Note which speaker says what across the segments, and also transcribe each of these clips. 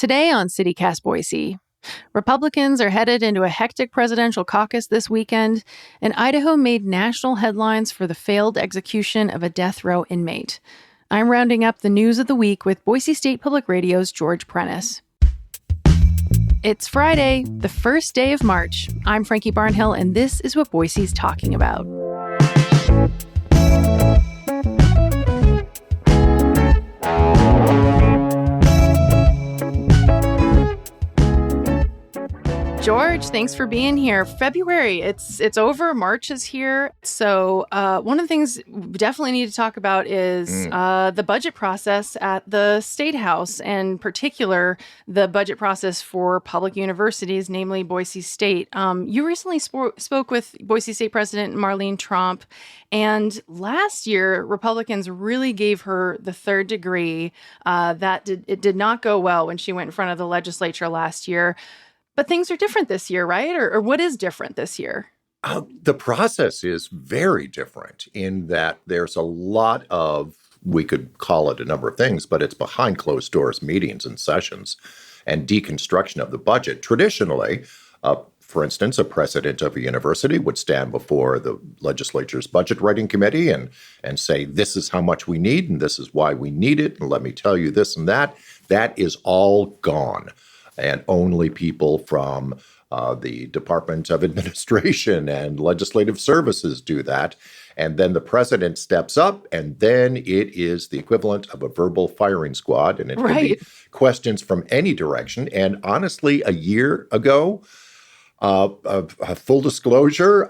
Speaker 1: Today on CityCast Boise, Republicans are headed into a hectic presidential caucus this weekend, and Idaho made national headlines for the failed execution of a death row inmate. I'm rounding up the news of the week with Boise State Public Radio's George Prentice. It's Friday, the first day of March. I'm Frankie Barnhill, and this is what Boise's talking about. George, thanks for being here. February, it's over. March is here. So one of the things we definitely need to talk about is the budget process at the State House, and in particular, the budget process for public universities, namely Boise State. You recently spoke with Boise State President Marlene Tromp, and last year, Republicans really gave her the third degree. It did not go well when she went in front of the legislature last year. But things are different this year, right? Or what is different this year?
Speaker 2: The process is very different in that there's a lot of, we could call it a number of things, but it's behind closed doors meetings and sessions and deconstruction of the budget. Traditionally, for instance, a president of a university would stand before the legislature's budget writing committee and say, this is how much we need and this is why we need it. And let me tell you this and that. That is all gone. And only people from the Department of Administration and Legislative Services do that. And then the president steps up, and then it is the equivalent of a verbal firing squad. And it can be questions from any direction. And honestly, a year ago, full disclosure,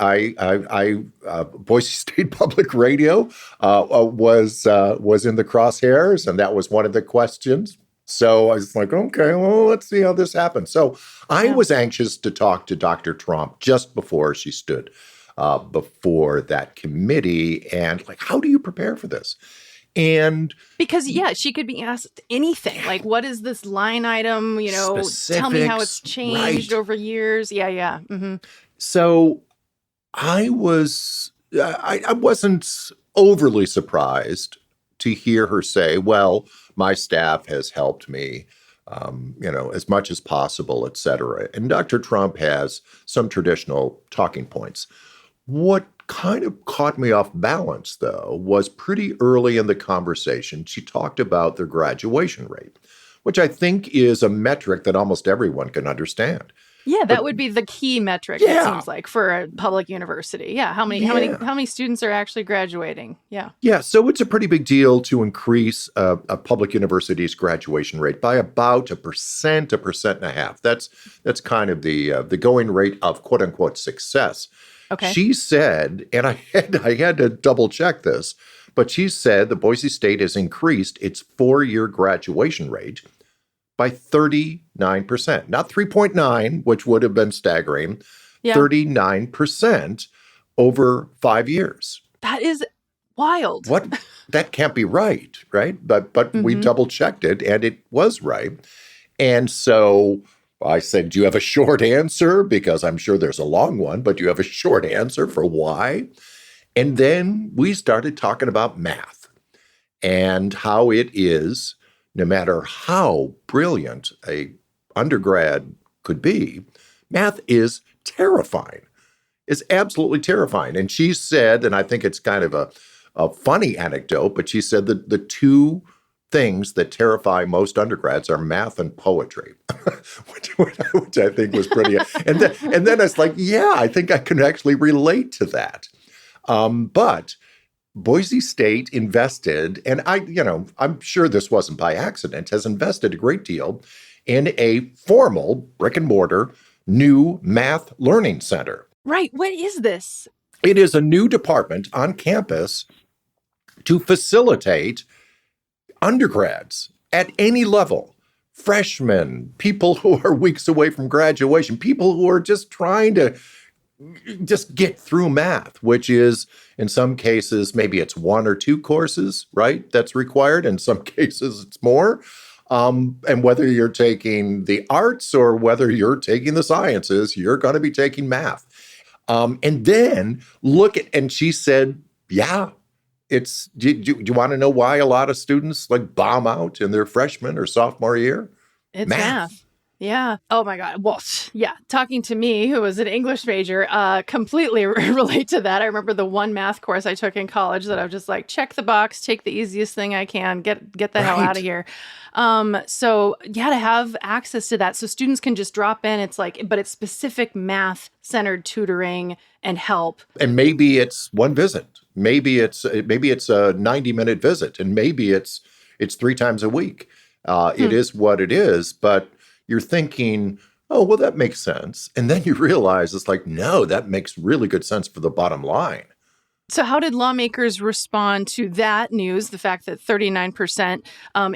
Speaker 2: Boise State Public Radio was in the crosshairs, and that was one of the questions. So I was like, okay, well, let's see how this happens. So I was anxious to talk to Dr. Tromp just before she stood before that committee. And like, how do you prepare for this? And
Speaker 1: because, she could be asked anything. Like, what is this line item? Tell me how it's changed over years. Yeah. Mm-hmm.
Speaker 2: So I wasn't overly surprised to hear her say, well, my staff has helped me, as much as possible, et cetera. And Dr. Tromp has some traditional talking points. What kind of caught me off balance, though, was pretty early in the conversation, she talked about their graduation rate, which I think is a metric that almost everyone can understand.
Speaker 1: Yeah, that would be the key metric, it seems like, for a public university. Yeah, how many students are actually graduating? Yeah. Yeah,
Speaker 2: so it's a pretty big deal to increase a public university's graduation rate by about 1.5%. That's kind of the going rate of quote unquote success.
Speaker 1: Okay.
Speaker 2: She said, and I had to double check this, but she said that Boise State has increased its 4-year graduation rate by 39%, not 3.9, which would have been staggering, 39% over 5 years.
Speaker 1: That is wild.
Speaker 2: What? That can't be right? But we double checked it, and it was right. And so I said, do you have a short answer? Because I'm sure there's a long one, but do you have a short answer for why? And then we started talking about math and how it is, no matter how brilliant a undergrad could be, math is terrifying. It's absolutely terrifying. And she said, and I think it's kind of a funny anecdote, but she said that the two things that terrify most undergrads are math and poetry, which I think was pretty. And then it's like, I think I can actually relate to that. But Boise State invested, and I'm sure this wasn't by accident, has invested a great deal in a formal brick and mortar new math learning center.
Speaker 1: Right. What is this?
Speaker 2: It is a new department on campus to facilitate undergrads at any level, freshmen, people who are weeks away from graduation, people who are just trying to just get through math, which is in some cases, maybe it's 1 or 2 courses, right? That's required. In some cases, it's more. And whether you're taking the arts or whether you're taking the sciences, you're going to be taking math. And then and she said, do you want to know why a lot of students bomb out in their freshman or sophomore year?
Speaker 1: It's
Speaker 2: Math.
Speaker 1: math. Yeah. Oh my God. Well, yeah. Talking to me, who was an English major, completely relate to that. I remember the one math course I took in college that I was just like, check the box, take the easiest thing I can, get the hell out of
Speaker 2: Right.
Speaker 1: here. So yeah, to have access to that, so students can just drop in. It's like, but it's specific math centered tutoring and help.
Speaker 2: And maybe it's one visit. Maybe it's a 90-minute visit, and maybe it's 3 times a week. It is what it is, but you're thinking, oh, well, that makes sense. And then you realize it's like, no, that makes really good sense for the bottom line.
Speaker 1: So how did lawmakers respond to that news, the fact that 39%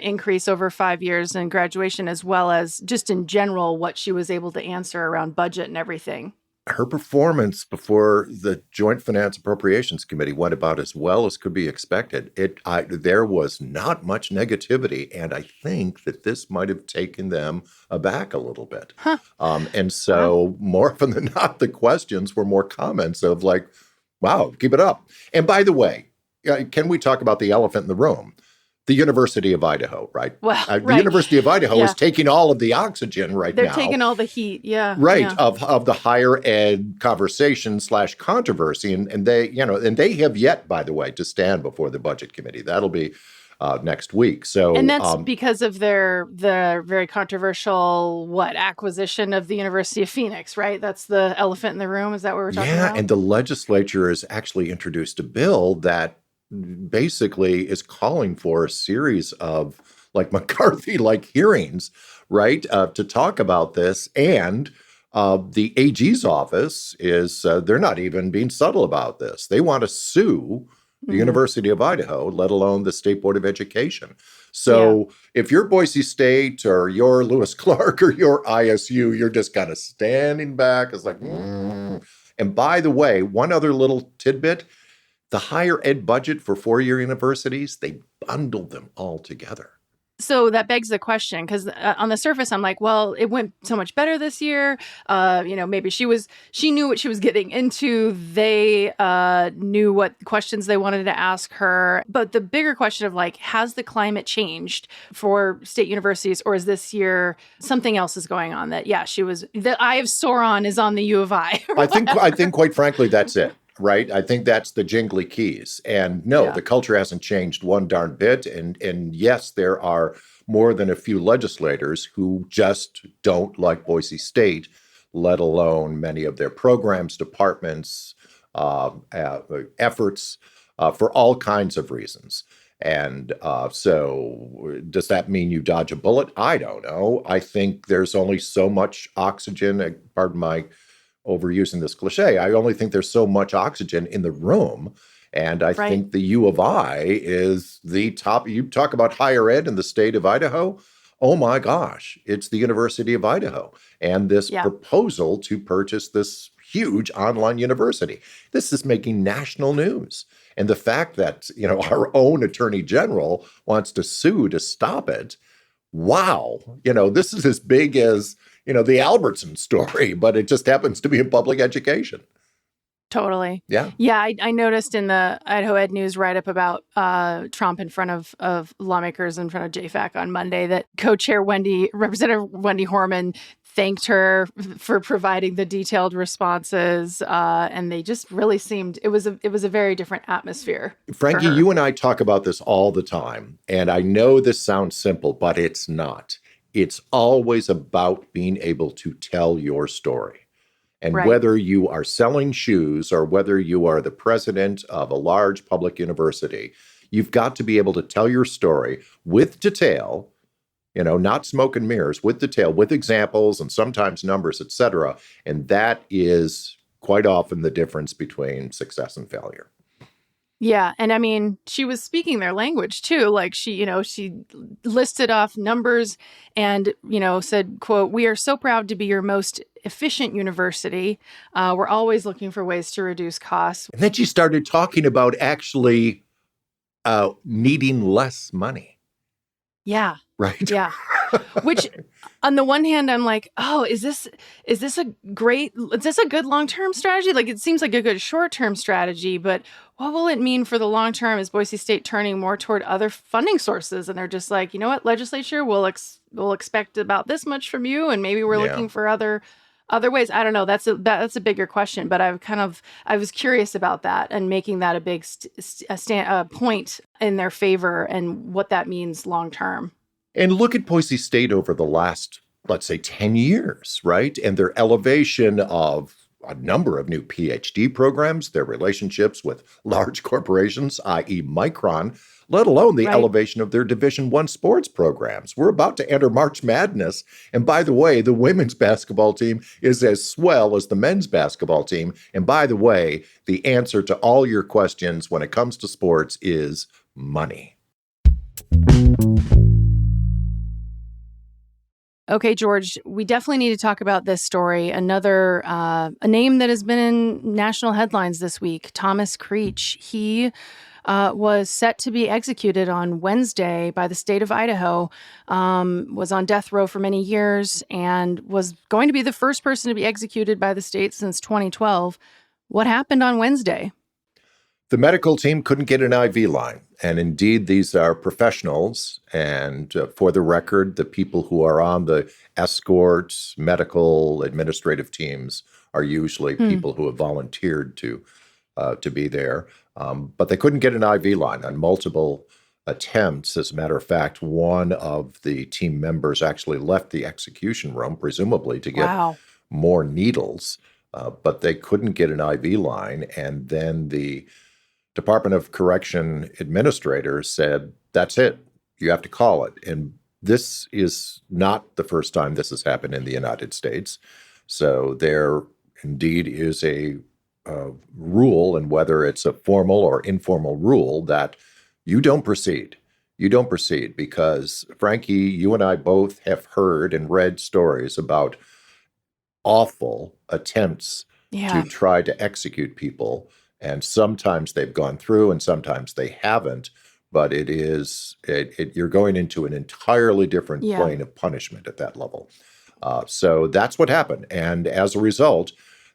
Speaker 1: increase over 5 years in graduation, as well as just in general, what she was able to answer around budget and everything?
Speaker 2: Her performance before the Joint Finance Appropriations Committee went about as well as could be expected. There was not much negativity, and I think that this might have taken them aback a little bit.
Speaker 1: Huh.
Speaker 2: And so more often than not, the questions were more comments of like, wow, keep it up. And by the way, can we talk about the elephant in the room? The University of Idaho, right?
Speaker 1: Well,
Speaker 2: The
Speaker 1: right.
Speaker 2: University of Idaho
Speaker 1: Yeah.
Speaker 2: is taking all of the oxygen right
Speaker 1: They're
Speaker 2: now.
Speaker 1: taking all the heat. Yeah.
Speaker 2: Right,
Speaker 1: Yeah.
Speaker 2: of the higher ed conversation / controversy. And they have yet, by the way, to stand before the budget committee. That'll be next week. So,
Speaker 1: And that's because of the very controversial acquisition of the University of Phoenix, right? That's the elephant in the room. Is that what we're talking about?
Speaker 2: and the legislature has actually introduced a bill that basically is calling for a series of like McCarthy-like hearings, right, to talk about this. And the AG's office is, they're not even being subtle about this. They want to sue the University of Idaho, let alone the State Board of Education. So if you're Boise State or you're Lewis Clark or you're ISU, you're just kind of standing back. It's like, And by the way, one other little tidbit, the higher ed budget for four-year universities, they bundled them all together.
Speaker 1: So that begs the question, because on the surface, I'm like, well, it went so much better this year. Maybe she knew what she was getting into. They knew what questions they wanted to ask her. But the bigger question of like, has the climate changed for state universities, or is this year something else is going on? The eye of Sauron is on the U of I.
Speaker 2: I think quite frankly, that's it. Right. I think that's the jingly keys. And no, the culture hasn't changed one darn bit. And yes, there are more than a few legislators who just don't like Boise State, let alone many of their programs, departments, efforts for all kinds of reasons. And so does that mean you dodge a bullet? I don't know. I think there's only so much oxygen, pardon my overusing this cliche. I only think there's so much oxygen in the room. And I think the U of I is the top. You talk about higher ed in the state of Idaho. Oh my gosh, it's the University of Idaho. And this proposal to purchase this huge online university. This is making national news. And the fact that, our own attorney general wants to sue to stop it. Wow. This is as big as, the Albertson story, but it just happens to be in public education.
Speaker 1: Totally.
Speaker 2: Yeah.
Speaker 1: Yeah. I noticed in the Idaho Ed News write-up about Trump in front of lawmakers in front of JFAC on Monday that co-chair Representative Wendy Horman thanked her for providing the detailed responses. And they just really seemed, it was a very different atmosphere.
Speaker 2: Frankie, you and I talk about this all the time. And I know this sounds simple, but it's not. It's always about being able to tell your story. And whether you are selling shoes or whether you are the president of a large public university, you've got to be able to tell your story with detail, not smoke and mirrors, with detail, with examples and sometimes numbers, et cetera. And that is quite often the difference between success and failure.
Speaker 1: Yeah. And I mean, she was speaking their language too. Like she listed off numbers and, said, quote, "We are so proud to be your most efficient university. We're always looking for ways to reduce costs."
Speaker 2: And then she started talking about actually needing less money.
Speaker 1: Yeah.
Speaker 2: Right.
Speaker 1: Yeah. Which, on the one hand, I'm like, oh, is this a good long-term strategy? Like, it seems like a good short-term strategy, but what will it mean for the long term? Is Boise State turning more toward other funding sources? And they're just like, you know what, legislature, we'll expect about this much from you, and maybe we're
Speaker 2: Yeah.
Speaker 1: looking for other ways. I don't know. That's a bigger question, but I was curious about that and making that a big point in their favor and what that means long term.
Speaker 2: And look at Boise State over the last, let's say, 10 years, right? And their elevation of a number of new PhD programs, their relationships with large corporations, i.e. Micron, let alone the elevation of their Division I sports programs. We're about to enter March Madness. And by the way, the women's basketball team is as swell as the men's basketball team. And by the way, the answer to all your questions when it comes to sports is money.
Speaker 1: Okay, George, we definitely need to talk about this story. Another a name that has been in national headlines this week, Thomas Creech. He was set to be executed on Wednesday by the state of Idaho, was on death row for many years, and was going to be the first person to be executed by the state since 2012. What happened on Wednesday?
Speaker 2: The medical team couldn't get an IV line. And indeed, these are professionals. And for the record, the people who are on the escorts, medical, administrative teams are usually people who have volunteered to be there. But they couldn't get an IV line on multiple attempts. As a matter of fact, one of the team members actually left the execution room, presumably to get more needles. But they couldn't get an IV line. And then the Department of Correction administrators said, that's it. You have to call it. And this is not the first time this has happened in the United States. So there indeed is a rule, and whether it's a formal or informal rule, that you don't proceed. You don't proceed because, Frankie, you and I both have heard and read stories about awful attempts to try to execute people. And sometimes they've gone through and sometimes they haven't. But you're going into an entirely different plane of punishment at that level. So that's what happened. And as a result,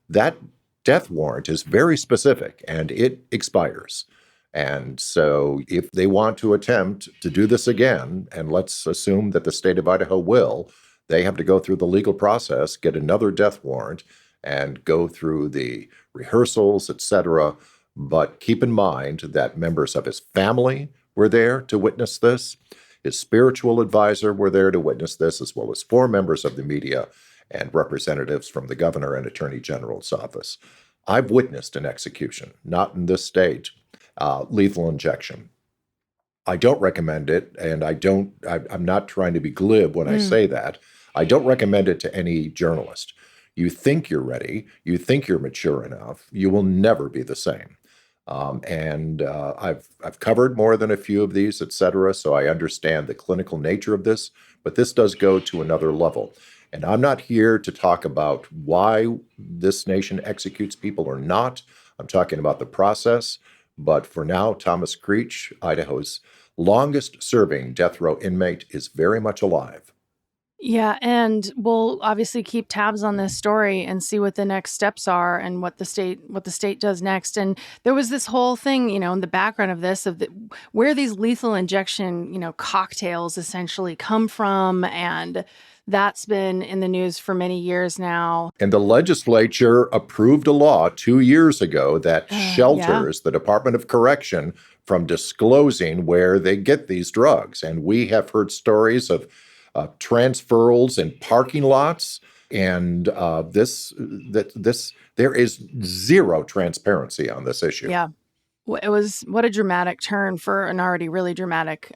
Speaker 2: that death warrant is very specific and it expires. And so if they want to attempt to do this again, and let's assume that the state of Idaho will, they have to go through the legal process, get another death warrant, and go through the rehearsals, etc. But keep in mind that members of his family were there to witness this. His spiritual advisor were there to witness this, as well as 4 members of the media and representatives from the governor and attorney general's office. I've witnessed an execution, not in this state, lethal injection. I don't recommend it, and I'm not trying to be glib when I say that. I don't recommend it to any journalist. You think you're ready, you think you're mature enough, you will never be the same. I've covered more than a few of these, et cetera, so I understand the clinical nature of this, but this does go to another level. And I'm not here to talk about why this nation executes people or not. I'm talking about the process. But for now, Thomas Creech, Idaho's longest-serving death row inmate, is very much alive.
Speaker 1: Yeah, and we'll obviously keep tabs on this story and see what the next steps are and what the state does next. And there was this whole thing, in the background of this, where these lethal injection, cocktails essentially come from, and that's been in the news for many years now.
Speaker 2: And the legislature approved a law 2 years ago that shelters the Department of Correction from disclosing where they get these drugs. And we have heard stories of transferals in parking lots, and there is zero transparency on this issue.
Speaker 1: Yeah. What a dramatic turn for an already really dramatic,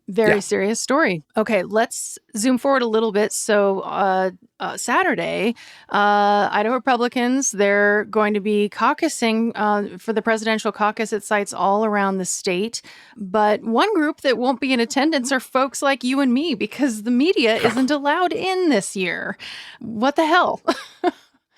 Speaker 1: very serious story. Okay, let's zoom forward a little bit. So Saturday, Idaho Republicans, they're going to be caucusing for the presidential caucus at sites all around the state. But one group that won't be in attendance are folks like you and me, because the media isn't allowed in this year. What the hell?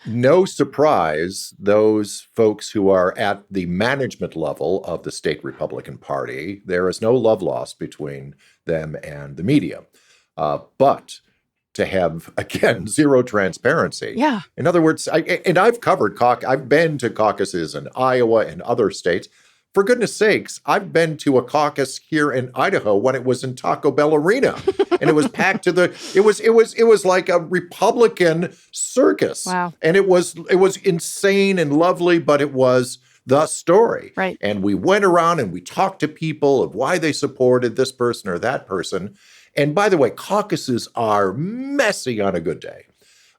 Speaker 2: No surprise, those folks who are at the management level of the state Republican Party, there is no love lost between them and the media. But to have, again, zero transparency.
Speaker 1: Yeah.
Speaker 2: In other words, I've covered I've been to caucuses in Iowa and other states. For goodness sakes, I've been to a caucus here in Idaho when it was in Taco Bell Arena, and it was packed to it was like a Republican circus.
Speaker 1: Wow.
Speaker 2: And it was insane and lovely, but it was the story.
Speaker 1: Right.
Speaker 2: And we went around and we talked to people of why they supported this person or that person. And by the way, caucuses are messy on a good day.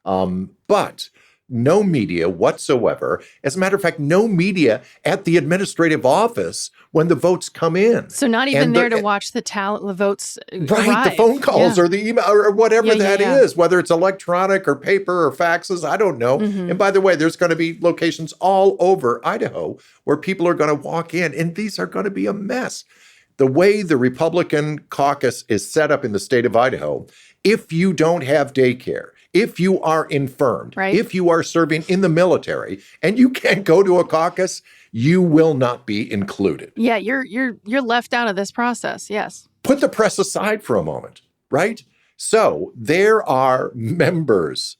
Speaker 2: But no media whatsoever. As a matter of fact, no media at the administrative office when the votes come in.
Speaker 1: So not even there to watch the votes
Speaker 2: right,
Speaker 1: arrive.
Speaker 2: the phone calls or the email or whatever that is, whether it's electronic or paper or faxes, I don't know.
Speaker 1: Mm-hmm.
Speaker 2: And by the way, there's going to be locations all over Idaho where people are going to walk in, and these are going to be a mess. The way the Republican caucus is set up in the state of Idaho, if you don't have daycare, if you are infirmed,
Speaker 1: right.
Speaker 2: if you are serving in the military, and you can't go to a caucus, you will not be included.
Speaker 1: Yeah, you're left out of this process. Yes.
Speaker 2: Put the press aside for a moment, right? So there are members,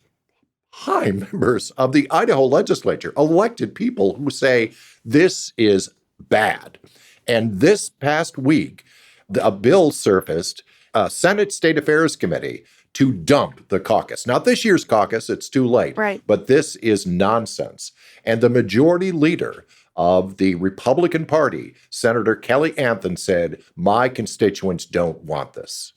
Speaker 2: high members of the Idaho legislature, elected people who say this is bad. And this past week, a bill surfaced, Senate State Affairs Committee, to dump the caucus. Not this year's caucus, it's too late.
Speaker 1: Right.
Speaker 2: But this is nonsense. And the majority leader of the Republican Party, Senator Kelly Anthem, said, my constituents don't want this.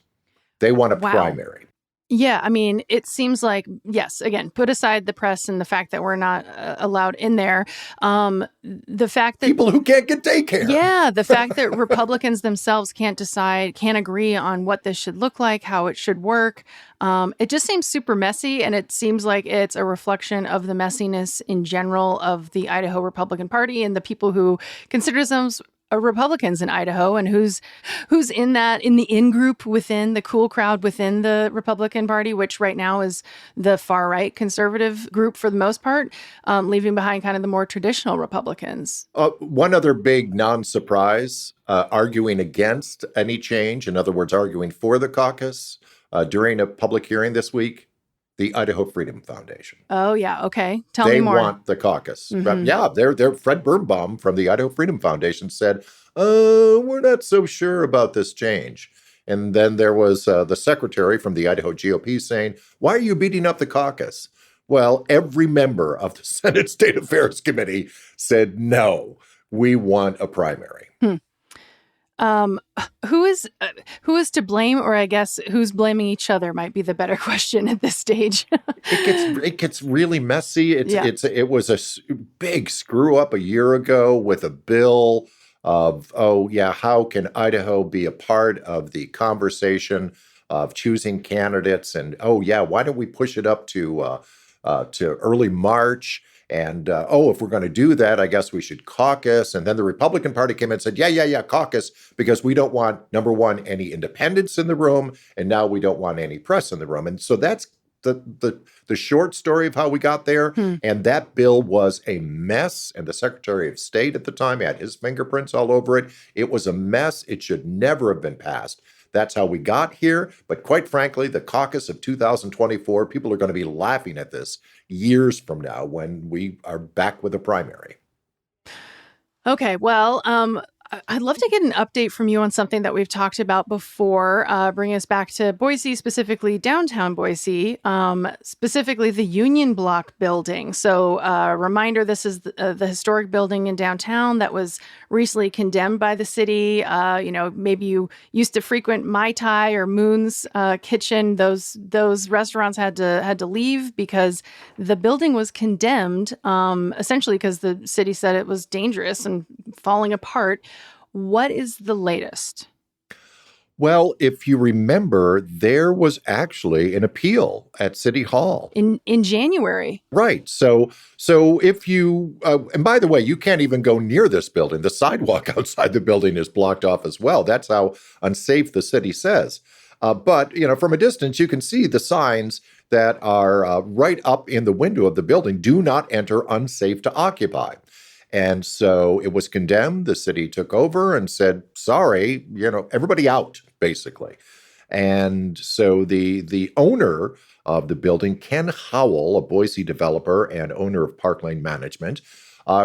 Speaker 2: They want a primary.
Speaker 1: Yeah, I mean, it seems like, yes, again, put aside the press and the fact that we're not allowed in there. The fact that
Speaker 2: people who can't get daycare.
Speaker 1: Yeah, the fact that Republicans themselves can't agree on what this should look like, how it should work. It just seems super messy, and it seems like it's a reflection of the messiness in general of the Idaho Republican Party and the people who consider themselves Republicans in Idaho, and who's in the in-group within the cool crowd within the Republican Party, which right now is the far-right conservative group for the most part, leaving behind kind of the more traditional Republicans.
Speaker 2: One other big non-surprise, arguing against any change, in other words, arguing for the caucus during a public hearing this week, the Idaho Freedom Foundation.
Speaker 1: Oh, yeah. Okay. Tell me more.
Speaker 2: They want the caucus.
Speaker 1: Mm-hmm.
Speaker 2: Yeah, they're Fred Birnbaum from the Idaho Freedom Foundation said, we're not so sure about this change. And then there was the secretary from the Idaho GOP saying, why are you beating up the caucus? Well, every member of the Senate State Affairs Committee said, no, we want a primary.
Speaker 1: Who is to blame, or I guess who's blaming each other might be the better question at this stage.
Speaker 2: It gets really messy. It was a big screw up a year ago with a bill of, how can Idaho be a part of the conversation of choosing candidates? And why don't we push it up to early March? And, if we're going to do that, I guess we should caucus. And then the Republican Party came in and said, caucus, because we don't want, number one, any independents in the room. And now we don't want any press in the room. And so that's the short story of how we got there. And that bill was a mess. And the Secretary of State at the time had his fingerprints all over it. It was a mess. It should never have been passed. That's how we got here. But quite frankly, the caucus of 2024, people are going to be laughing at this years from now when we are back with a primary.
Speaker 1: Okay, well, I'd love to get an update from you on something that we've talked about before, bringing us back to Boise, specifically downtown Boise, specifically the Union Block building. So reminder, this is the historic building in downtown that was recently condemned by the city. Maybe you used to frequent Mai Tai or Moon's Kitchen. Those restaurants had to leave because the building was condemned, essentially because the city said it was dangerous and falling apart. What is the latest?
Speaker 2: Well, if you remember, there was actually an appeal at City Hall
Speaker 1: in January.
Speaker 2: Right. So if you and by the way, you can't even go near this building. The sidewalk outside the building is blocked off as well. That's how unsafe the city says. But from a distance, you can see the signs that are right up in the window of the building. Do not enter, unsafe to occupy. And so it was condemned. The city took over and said, sorry, everybody out, basically. And so the owner of the building, Ken Howell, a Boise developer and owner of Park Lane Management,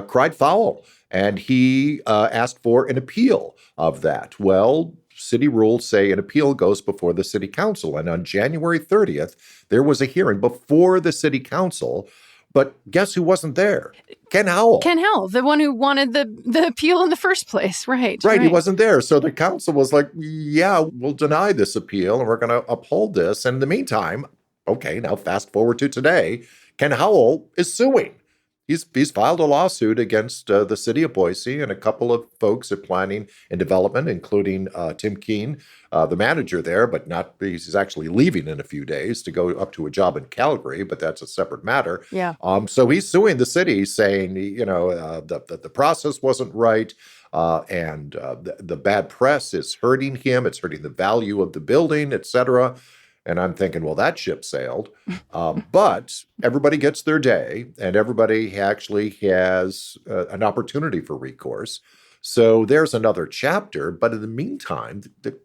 Speaker 2: cried foul, and he asked for an appeal of that. Well, city rules say an appeal goes before the city council, and on January 30th, there was a hearing before the city council. But guess who wasn't there? Ken Howell.
Speaker 1: Ken Howell, the one who wanted the appeal in the first place. Right.
Speaker 2: Right. He wasn't there. So the council was like, yeah, we'll deny this appeal and we're going to uphold this. And in the meantime, okay, now fast forward to today, Ken Howell is suing. He's filed a lawsuit against the city of Boise and a couple of folks at planning and development, including Tim Keene, the manager there, but he's actually leaving in a few days to go up to a job in Calgary, but that's a separate matter.
Speaker 1: Yeah.
Speaker 2: So he's suing the city, saying, the process wasn't right. And the bad press is hurting him. It's hurting the value of the building, et cetera. And I'm thinking, well, that ship sailed. But everybody gets their day, and everybody actually has an opportunity for recourse. So there's another chapter. But in the meantime, the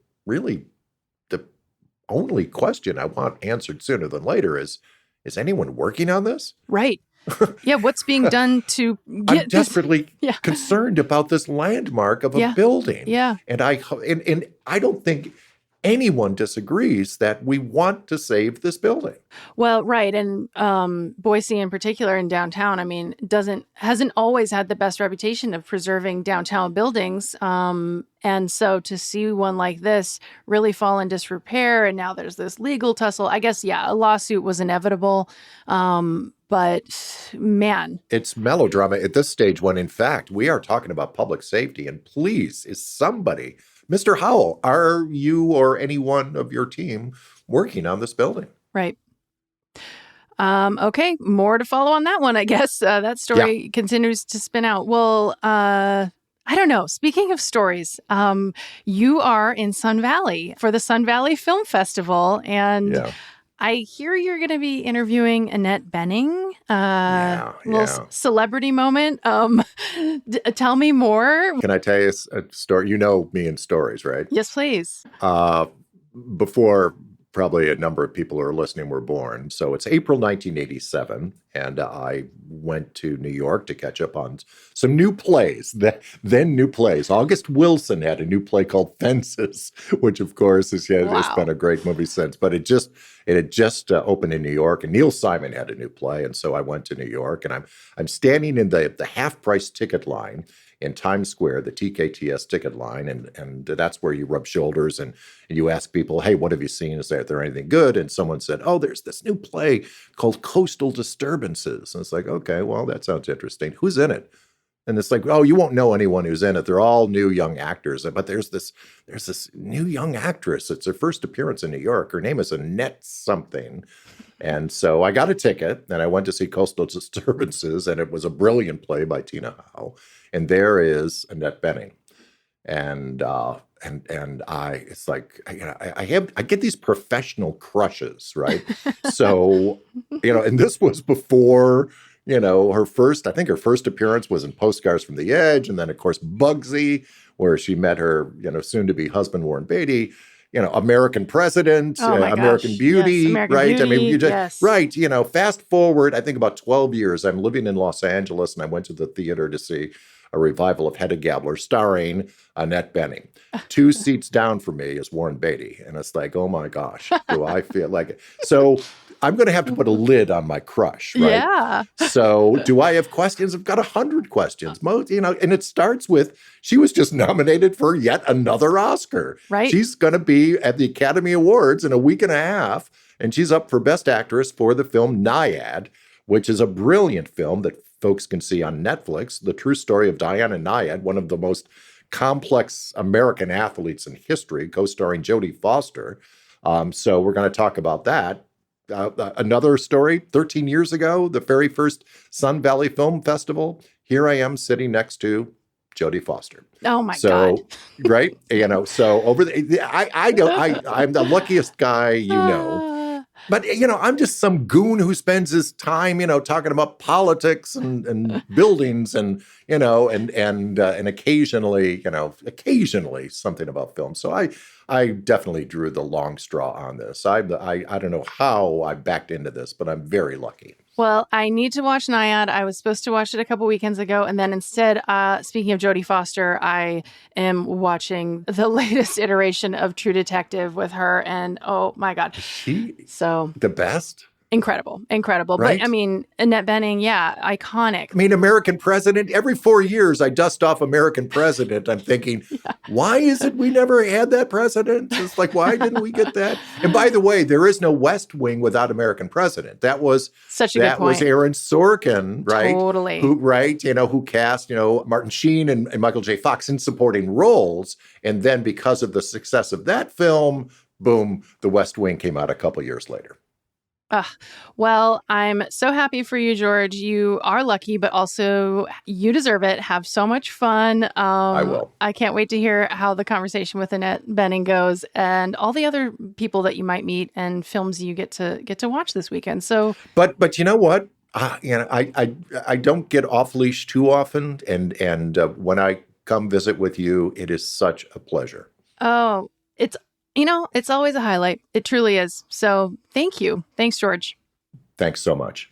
Speaker 2: only question I want answered sooner than later is anyone working on this?
Speaker 1: Right. Yeah, what's being done to get
Speaker 2: I'm desperately concerned about this landmark of a building.
Speaker 1: Yeah.
Speaker 2: And I don't think anyone disagrees that we want to save this building.
Speaker 1: Well, right. And Boise in particular in downtown, I mean, hasn't always had the best reputation of preserving downtown buildings. And so to see one like this really fall in disrepair, and now there's this legal tussle, I guess, a lawsuit was inevitable. But man,
Speaker 2: it's melodrama at this stage when, in fact, we are talking about public safety. And please, is somebody, Mr. Howell, are you or anyone of your team working on this building?
Speaker 1: Right. Okay, more to follow on that one, I guess. That story continues to spin out. Well, I don't know. Speaking of stories, you are in Sun Valley for the Sun Valley Film Festival, and I hear you're going to be interviewing Annette Bening. Little celebrity moment. Tell me more.
Speaker 2: Can I tell you a story? You know me and stories, right?
Speaker 1: Yes, please.
Speaker 2: Before probably a number of people who are listening were born. So it's April 1987, and I went to New York to catch up on some new plays, then new plays. August Wilson had a new play called Fences, which of course it's been a great movie since, but it had just opened in New York, and Neil Simon had a new play, and so I went to New York, and I'm standing in the half-price ticket line in Times Square, the TKTS ticket line, and that's where you rub shoulders and you ask people, hey, what have you seen? Is there anything good? And someone said, oh, there's this new play called Coastal Disturbances. And it's like, okay, well, that sounds interesting. Who's in it? And it's like, oh, you won't know anyone who's in it. They're all new young actors. But there's this new young actress. It's her first appearance in New York. Her name is Annette something. And so I got a ticket, and I went to see Coastal Disturbances, and it was a brilliant play by Tina Howe. And there is Annette Bening. And it's like, I get these professional crushes, right? So, and this was before, her first appearance was in Postcards from the Edge. And then, of course, Bugsy, where she met her, soon-to-be husband, Warren Beatty. American President, American Beauty,
Speaker 1: yes, American
Speaker 2: right?
Speaker 1: Beauty,
Speaker 2: I mean, you just,
Speaker 1: yes.
Speaker 2: right, fast forward, I think about 12 years, I'm living in Los Angeles, and I went to the theater to see a revival of Hedda Gabler starring Annette Bening. 2 seats down from me is Warren Beatty. And it's like, oh my gosh, do I feel like it? So I'm going to have to put a lid on my crush, right?
Speaker 1: Yeah.
Speaker 2: So do I have questions? I've got 100 questions. Most, and it starts with, she was just nominated for yet another Oscar.
Speaker 1: Right.
Speaker 2: She's going to be at the Academy Awards in a week and a half, and she's up for Best Actress for the film Nyad, which is a brilliant film that folks can see on Netflix, the true story of Diana Nyad, one of the most complex American athletes in history, co-starring Jodie Foster. So we're going to talk about that. Another story, 13 years ago, the very first Sun Valley Film Festival, here I am sitting next to Jodie Foster.
Speaker 1: Oh my God.
Speaker 2: Right? So over I'm the luckiest guy, But, I'm just some goon who spends his time, talking about politics and buildings and, and occasionally something about film. So I definitely drew the long straw on this. I don't know how I backed into this, but I'm very lucky.
Speaker 1: Well, I need to watch Naiad. I was supposed to watch it a couple weekends ago. And then instead, speaking of Jodie Foster, I am watching the latest iteration of True Detective with her. And oh my God.
Speaker 2: Is she
Speaker 1: so
Speaker 2: the best?
Speaker 1: Incredible.
Speaker 2: Right?
Speaker 1: But I mean, Annette Bening, yeah, iconic.
Speaker 2: I mean, American President, every 4 years I dust off American President. I'm thinking, why is it we never had that president? It's like, why didn't we get that? And by the way, there is no West Wing without American President. That was
Speaker 1: such a good point.
Speaker 2: Was Aaron Sorkin, right?
Speaker 1: Totally.
Speaker 2: Who cast, Martin Sheen and Michael J. Fox in supporting roles. And then because of the success of that film, boom, the West Wing came out a couple years later.
Speaker 1: Well, I'm so happy for you, George. You are lucky, but also you deserve it. Have so much fun.
Speaker 2: I will.
Speaker 1: I can't wait to hear how the conversation with Annette Bening goes and all the other people that you might meet and films you get to watch this weekend. So,
Speaker 2: but you know what? I don't get off leash too often, and when I come visit with you, it is such a pleasure.
Speaker 1: Oh, it's always a highlight. It truly is. So thank you. Thanks, George.
Speaker 2: Thanks so much.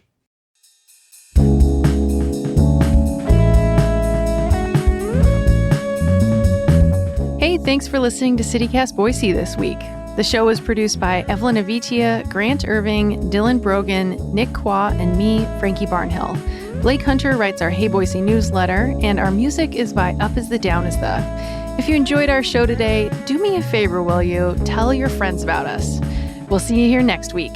Speaker 1: Hey, thanks for listening to CityCast Boise this week. The show was produced by Evelyn Avitia, Grant Irving, Dylan Brogan, Nick Qua, and me, Frankie Barnhill. Blake Hunter writes our Hey Boise newsletter, and our music is by Up Is the Down Is the. If you enjoyed our show today, do me a favor, will you? Tell your friends about us. We'll see you here next week.